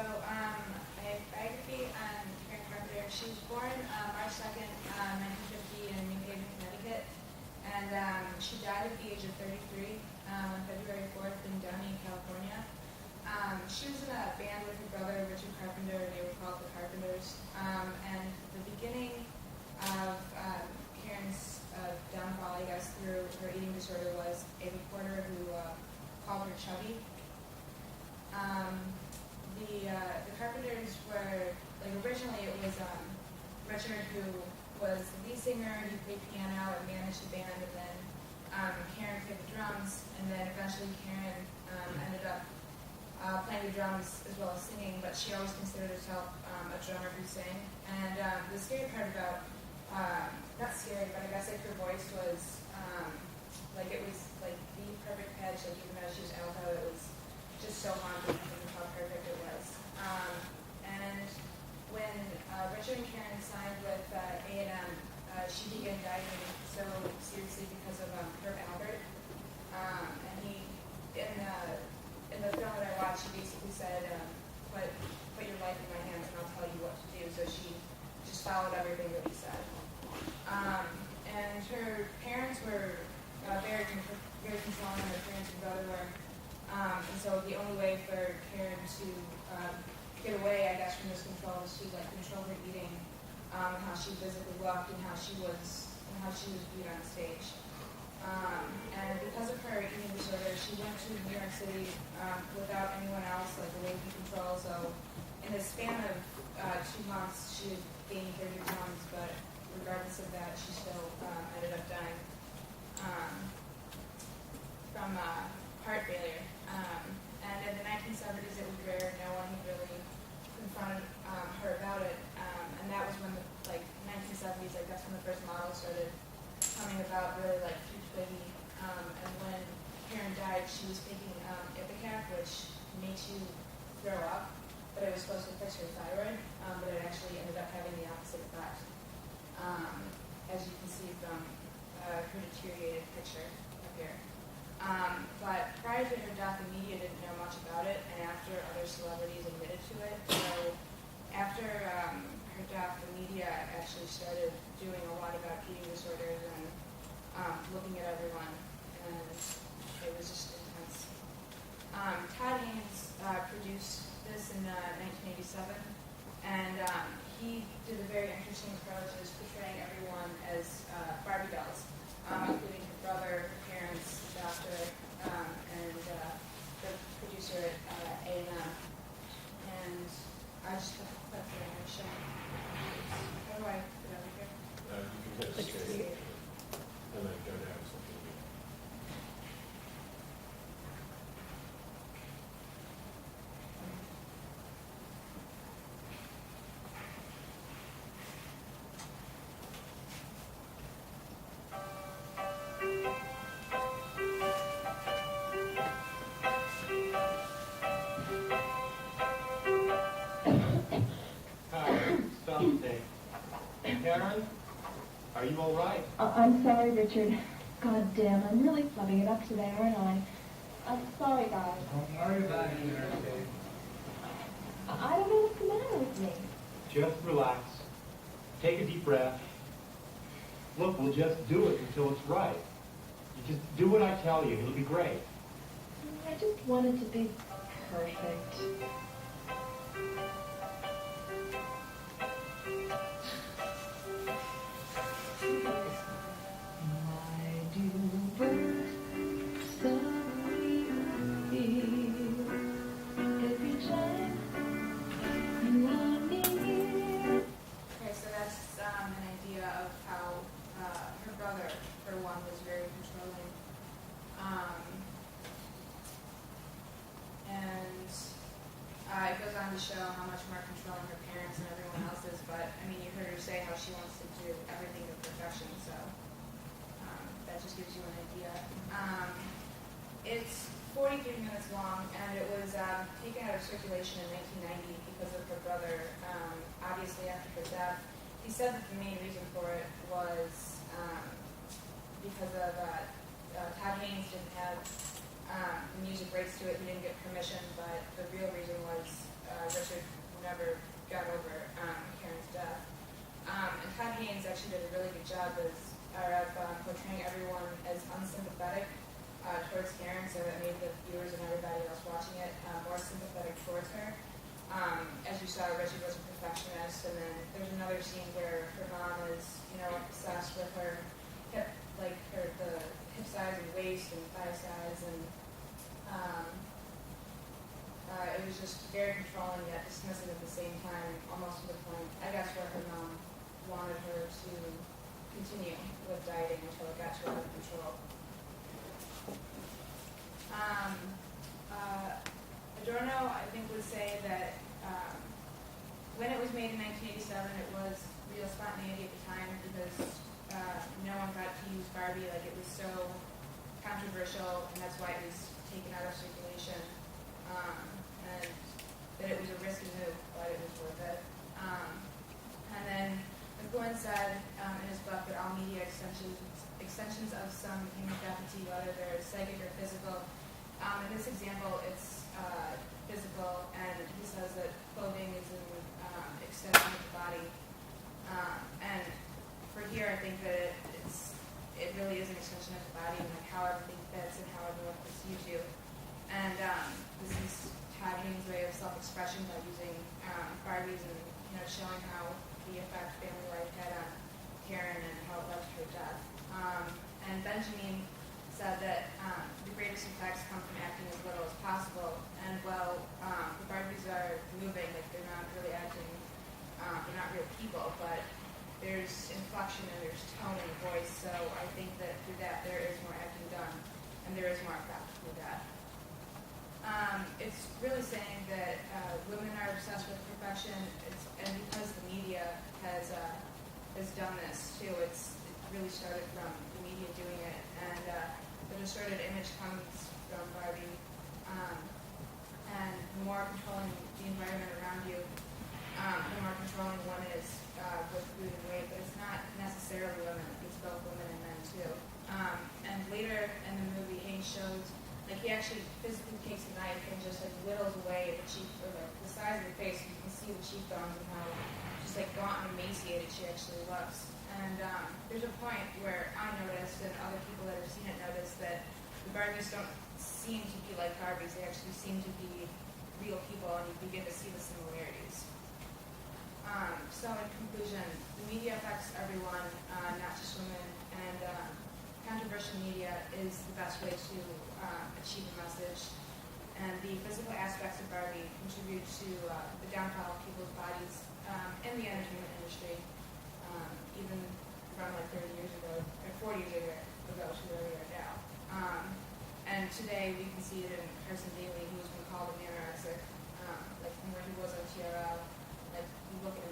a biography on Karen Carpenter. She was born March 2nd, 1950 in New Haven, Connecticut, and she died at the age of 33 on February 4th in Downey, California. She was in a band with her brother, Richard Carpenter, and they were called the Carpenters. And the beginning of Karen's downfall, I guess, through her eating disorder was a reporter who called her chubby. The Carpenters were, like, originally it was Richard who was the lead singer, he played piano and managed the band, and then Karen played the drums, and then eventually Karen ended up playing the drums as well as singing, but she always considered herself a drummer who sang. And the scary part about, not scary, but I guess like her voice was, like it was like the perfect pitch, like even though she was alto, it was just so haunting because of how perfect it was. And when Richard and Karen signed with A&M, she began diving so seriously because of Herb Albert. And he, in the film that I watched, she basically said, put your life in my hands and I'll tell you what to do. So she just followed everything that he said. And her parents were very controlling, her parents and brother were. And so the only way for Karen to get away, I guess, from this control was to like control her eating, and how she physically looked, and how she was viewed on stage. And because of her eating disorder, she went to New York City without anyone else, like away from control. So in the span of 2 months, she had gained 30 pounds, but regardless of that, she still ended up dying from heart failure. And in the 1970s, it was rare. No one had really confronted her about it. And that was when the 1970s, I guess, when the first models started coming about, really like through Twiggy. And when Karen died, she was taking Ipecac, which makes you throw up, but it was supposed to fix her thyroid, but it actually ended up having the opposite effect, as you can see from her deteriorated picture up here. But prior to her death, the media didn't know much about it, and after other celebrities admitted to it. So after her death, the media actually started doing a lot about eating disorders and looking at everyone, and it was just intense. Todd Haynes produced this in 1987, and he did a very interesting approach, as portraying everyone as Barbie dolls, including her brother, her parents, the doctor, and the producer at A&M. And I just put a clip that I'm going to show. How do I put it over here? You can hit escape and then go down something. Karen, are you all right? I'm sorry, Richard. God damn, I'm really flubbing it up today, aren't I? I'm sorry, guys. Don't worry about it, Mary. I don't know what's the matter with me. Just relax. Take a deep breath. Look, we'll just do it until it's right. You just do what I tell you. It'll be great. I just wanted to be perfect. It goes on to show how much more controlling her parents and everyone else is, but I mean, you heard her say how she wants to do everything to perfection, so that just gives you an idea. It's 43 minutes long, and it was taken out of circulation in 1990 because of her brother. Obviously, after her death, he said that the main reason for it was because of Todd Haynes didn't have the music rights to it. He didn't get permission, but the real reason was Richard as you saw, Reggie was a perfectionist, and then there's another scene where her mom is, obsessed with her hip, the hip size and waist and thigh size, and it was just very controlling yet dismissive at the same time, almost to the point, I guess, where her mom wanted her to continue with dieting until it got too out of control. Adorno, I think, would say that when it was made in 1987, it was real spontaneity at the time because no one got to use Barbie. Like, it was so controversial, and that's why it was taken out of circulation. And that it was a risky move, but it was worth it. And then McLuhan said in his book that all media extensions of some human faculty, whether they're psychic or physical. In this example, it's physical, and he says that clothing is an extension of the body. And for here, I think that it really is an extension of the body, and like how everything fits and how everyone perceives you. And this is Todd Haynes' way of self-expression by using Barbies and showing how the effect family life had on Karen and how it led to her death. And Benjamin said that the greatest effects come from acting as little as possible. And while the Barbies are moving, like they're not really acting, they're not real people, but there's inflection and there's tone in the voice. So I think that through that there is more acting done, and there is more effect through that. It's really saying that women are obsessed with perfection, and because the media has done this too. It really started from the media doing it, and the distorted image comes from Barbie, and the more controlling the environment around you, the more controlling one is with food and weight. But it's not necessarily women; it's both women and men too. And later in the movie, Haynes shows. Like, he actually physically takes a knife and just like whittles away the cheek, or the size of her face. You can see the cheekbones and how just like gaunt and emaciated she actually looks. And there's a point where I noticed, and other people that have seen it noticed, that the Barbies don't seem to be like Barbies. They actually seem to be real people, and you begin to see the similarities. So in conclusion, the media affects everyone, not just women, and controversial media is the best way to achieve a message. And the physical aspects of Barbie contribute to the downfall of people's bodies in the entertainment industry, even from like 30 years ago, or 40 years ago to where we are now. And today we can see it in Carson Daly, who's been called an anorexic, like from where he was on TRL. Like, you look at